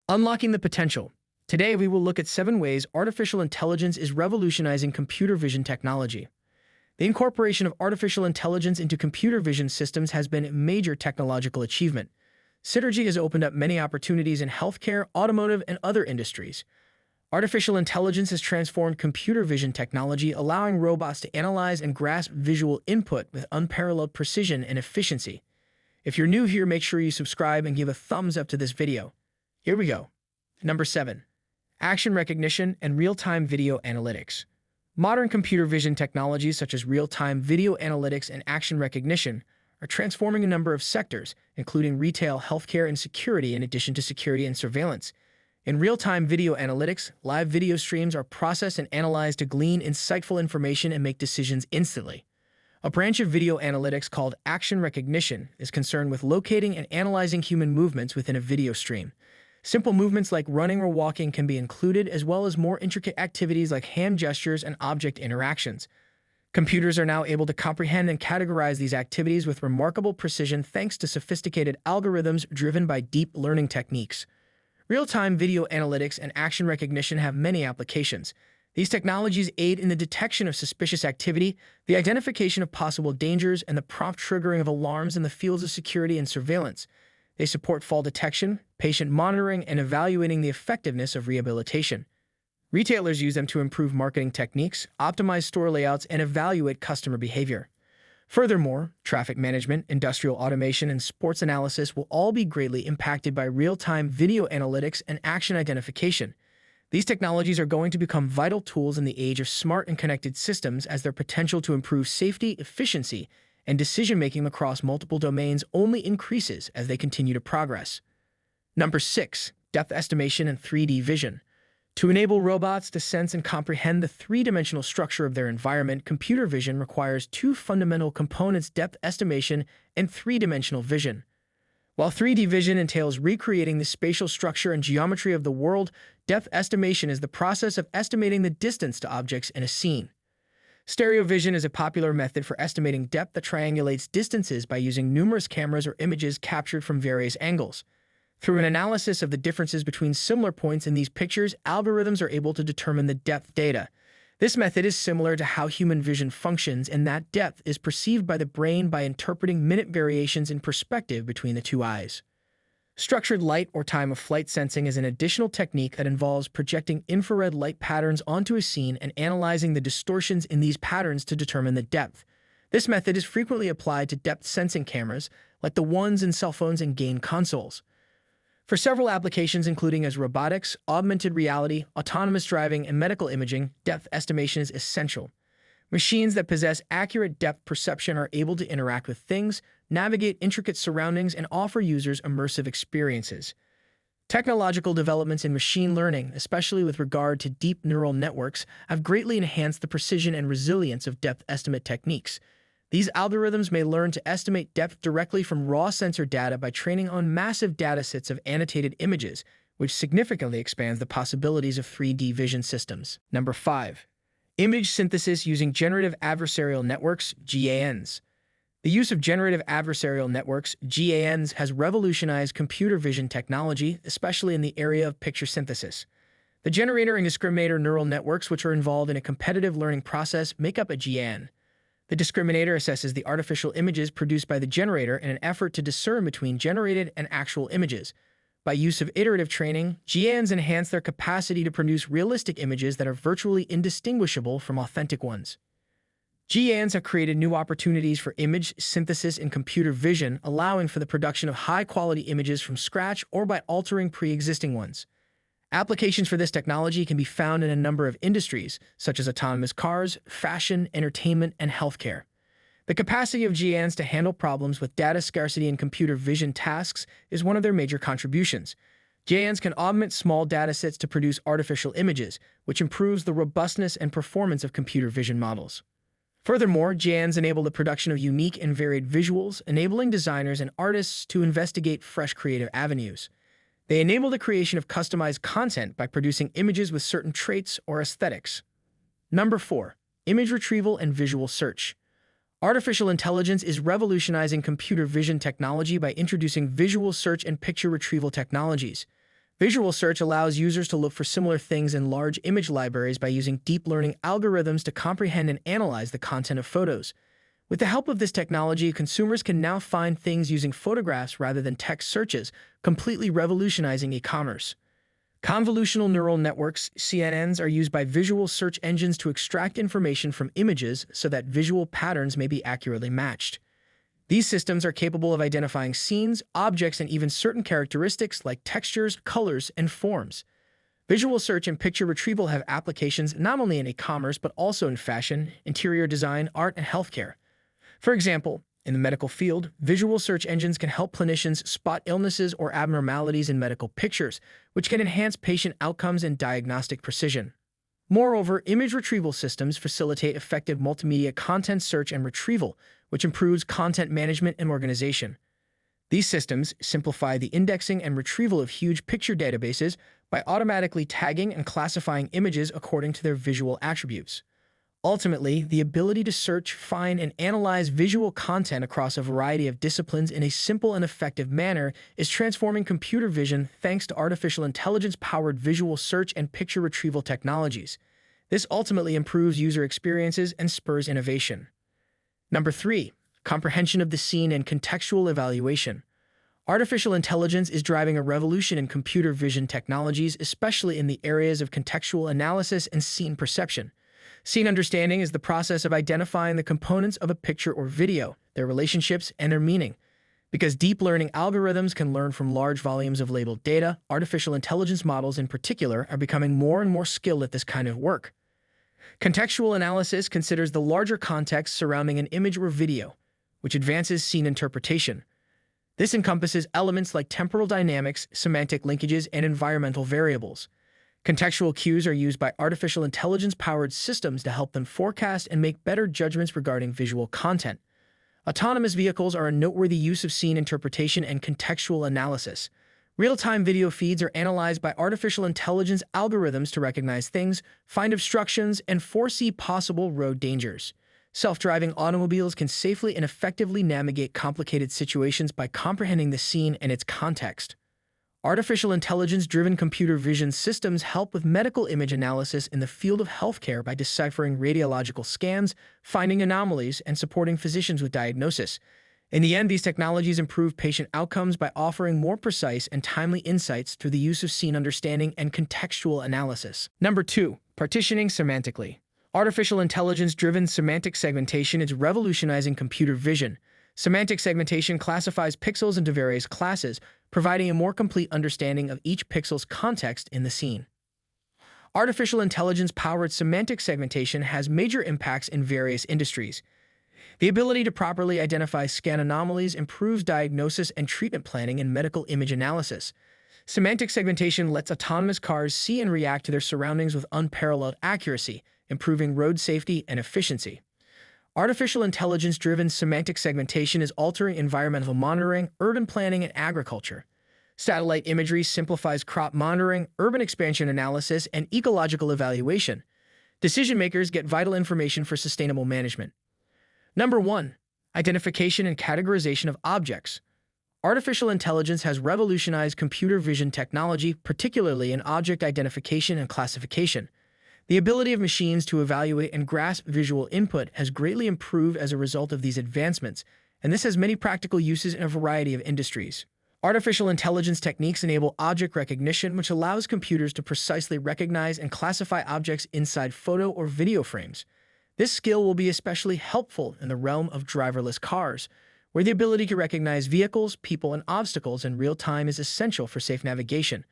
Unlocking the potential. Today, we will look at 7 ways artificial intelligence is revolutionizing computer vision technology. The incorporation of artificial intelligence into computer vision systems has been a major technological achievement. Synergy has opened up many opportunities in healthcare, automotive, and other industries. Artificial intelligence has transformed computer vision technology, allowing robots to analyze and grasp visual input with unparalleled precision and efficiency. If you're new here, make sure you subscribe and give a thumbs up to this video. Here we go. Number 7. Action recognition and real-time video analytics. Modern computer vision technologies such as real-time video analytics and action recognition are transforming a number of sectors, including retail, healthcare, and security, in addition to security and surveillance. In real-time video analytics, live video streams are processed and analyzed to glean insightful information and make decisions instantly. A branch of video analytics called action recognition is concerned with locating and analyzing human movements within a video stream. Simple movements like running or walking can be included, as well as more intricate activities like hand gestures and object interactions. Computers are now able to comprehend and categorize these activities with remarkable precision thanks to sophisticated algorithms driven by deep learning techniques. Real-time video analytics and action recognition have many applications. These technologies aid in the detection of suspicious activity, the identification of possible dangers, and the prompt triggering of alarms in the fields of security and surveillance. They support fall detection, patient monitoring, and evaluating the effectiveness of rehabilitation. Retailers use them to improve marketing techniques, optimize store layouts, and evaluate customer behavior. Furthermore, traffic management, industrial automation, and sports analysis will all be greatly impacted by real-time video analytics and action identification. These technologies are going to become vital tools in the age of smart and connected systems, as their potential to improve safety, efficiency, and decision-making across multiple domains only increases as they continue to progress. Number 6. Depth estimation and 3D vision. To enable robots to sense and comprehend the three-dimensional structure of their environment, computer vision requires 2 fundamental components: depth estimation and 3-dimensional vision. While 3D vision entails recreating the spatial structure and geometry of the world, depth estimation is the process of estimating the distance to objects in a scene. Stereo vision is a popular method for estimating depth that triangulates distances by using numerous cameras or images captured from various angles. Through an analysis of the differences between similar points in these pictures, algorithms are able to determine the depth data. This method is similar to how human vision functions, in that depth is perceived by the brain by interpreting minute variations in perspective between the two eyes. Structured light or time-of-flight sensing is an additional technique that involves projecting infrared light patterns onto a scene and analyzing the distortions in these patterns to determine the depth. This method is frequently applied to depth sensing cameras, like the ones in cell phones and game consoles. For several applications, including as robotics, augmented reality, autonomous driving, and medical imaging, depth estimation is essential. Machines that possess accurate depth perception are able to interact with things, navigate intricate surroundings, and offer users immersive experiences. Technological developments in machine learning, especially with regard to deep neural networks, have greatly enhanced the precision and resilience of depth estimate techniques. These algorithms may learn to estimate depth directly from raw sensor data by training on massive datasets of annotated images, which significantly expands the possibilities of 3D vision systems. Number 5. Image synthesis using generative adversarial networks, GANs. The use of generative adversarial networks, GANs, has revolutionized computer vision technology, especially in the area of picture synthesis. The generator and discriminator neural networks, which are involved in a competitive learning process, make up a GAN. The discriminator assesses the artificial images produced by the generator in an effort to discern between generated and actual images. By use of iterative training, GANs enhance their capacity to produce realistic images that are virtually indistinguishable from authentic ones. GANs have created new opportunities for image synthesis in computer vision, allowing for the production of high-quality images from scratch or by altering pre-existing ones. Applications for this technology can be found in a number of industries, such as autonomous cars, fashion, entertainment, and healthcare. The capacity of GANs to handle problems with data scarcity in computer vision tasks is one of their major contributions. GANs can augment small datasets to produce artificial images, which improves the robustness and performance of computer vision models. Furthermore, GANs enable the production of unique and varied visuals, enabling designers and artists to investigate fresh creative avenues. They enable the creation of customized content by producing images with certain traits or aesthetics. Number 4. Image retrieval and visual search. Artificial intelligence is revolutionizing computer vision technology by introducing visual search and picture retrieval technologies. Visual search allows users to look for similar things in large image libraries by using deep learning algorithms to comprehend and analyze the content of photos. With the help of this technology, consumers can now find things using photographs rather than text searches, completely revolutionizing e-commerce. Convolutional neural networks, CNNs, are used by visual search engines to extract information from images so that visual patterns may be accurately matched. These systems are capable of identifying scenes, objects, and even certain characteristics like textures, colors, and forms. Visual search and picture retrieval have applications not only in e-commerce but also in fashion, interior design, art, and healthcare. For example, in the medical field, visual search engines can help clinicians spot illnesses or abnormalities in medical pictures, which can enhance patient outcomes and diagnostic precision. Moreover, image retrieval systems facilitate effective multimedia content search and retrieval, which improves content management and organization. These systems simplify the indexing and retrieval of huge picture databases by automatically tagging and classifying images according to their visual attributes. Ultimately, the ability to search, find, and analyze visual content across a variety of disciplines in a simple and effective manner is transforming computer vision thanks to artificial intelligence-powered visual search and picture retrieval technologies. This ultimately improves user experiences and spurs innovation. Number 3. Comprehension of the scene and contextual evaluation. Artificial intelligence is driving a revolution in computer vision technologies, especially in the areas of contextual analysis and scene perception. Scene understanding is the process of identifying the components of a picture or video, their relationships, and their meaning. Because deep learning algorithms can learn from large volumes of labeled data, artificial intelligence models in particular are becoming more and more skilled at this kind of work. Contextual analysis considers the larger context surrounding an image or video, which advances scene interpretation. This encompasses elements like temporal dynamics, semantic linkages, and environmental variables. Contextual cues are used by artificial intelligence-powered systems to help them forecast and make better judgments regarding visual content. Autonomous vehicles are a noteworthy use of scene interpretation and contextual analysis. Real-time video feeds are analyzed by artificial intelligence algorithms to recognize things, find obstructions, and foresee possible road dangers. Self-driving automobiles can safely and effectively navigate complicated situations by comprehending the scene and its context. Artificial intelligence-driven computer vision systems help with medical image analysis in the field of healthcare by deciphering radiological scans, finding anomalies, and supporting physicians with diagnosis. In the end, these technologies improve patient outcomes by offering more precise and timely insights through the use of scene understanding and contextual analysis. Number 2. Partitioning semantically. Artificial intelligence-driven semantic segmentation is revolutionizing computer vision. Semantic segmentation classifies pixels into various classes, providing a more complete understanding of each pixel's context in the scene. Artificial intelligence-powered semantic segmentation has major impacts in various industries. The ability to properly identify scan anomalies improves diagnosis and treatment planning in medical image analysis. Semantic segmentation lets autonomous cars see and react to their surroundings with unparalleled accuracy, improving road safety and efficiency. Artificial intelligence-driven semantic segmentation is altering environmental monitoring, urban planning, and agriculture. Satellite imagery simplifies crop monitoring, urban expansion analysis, and ecological evaluation. Decision-makers get vital information for sustainable management. Number 1. Identification and categorization of objects. Artificial intelligence has revolutionized computer vision technology, particularly in object identification and classification. The ability of machines to evaluate and grasp visual input has greatly improved as a result of these advancements, and this has many practical uses in a variety of industries. Artificial intelligence techniques enable object recognition, which allows computers to precisely recognize and classify objects inside photo or video frames. This skill will be especially helpful in the realm of driverless cars, where the ability to recognize vehicles, people, and obstacles in real time is essential for safe navigation.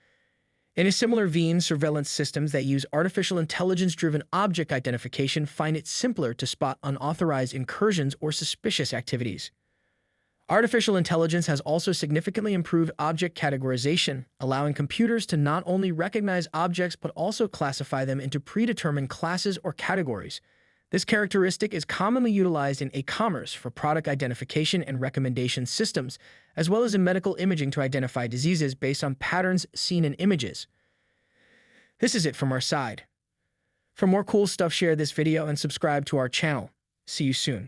In a similar vein, surveillance systems that use artificial intelligence-driven object identification find it simpler to spot unauthorized incursions or suspicious activities. Artificial intelligence has also significantly improved object categorization, allowing computers to not only recognize objects but also classify them into predetermined classes or categories. This characteristic is commonly utilized in e-commerce for product identification and recommendation systems, as well as in medical imaging to identify diseases based on patterns seen in images. This is it from our side. For more cool stuff, share this video and subscribe to our channel. See you soon.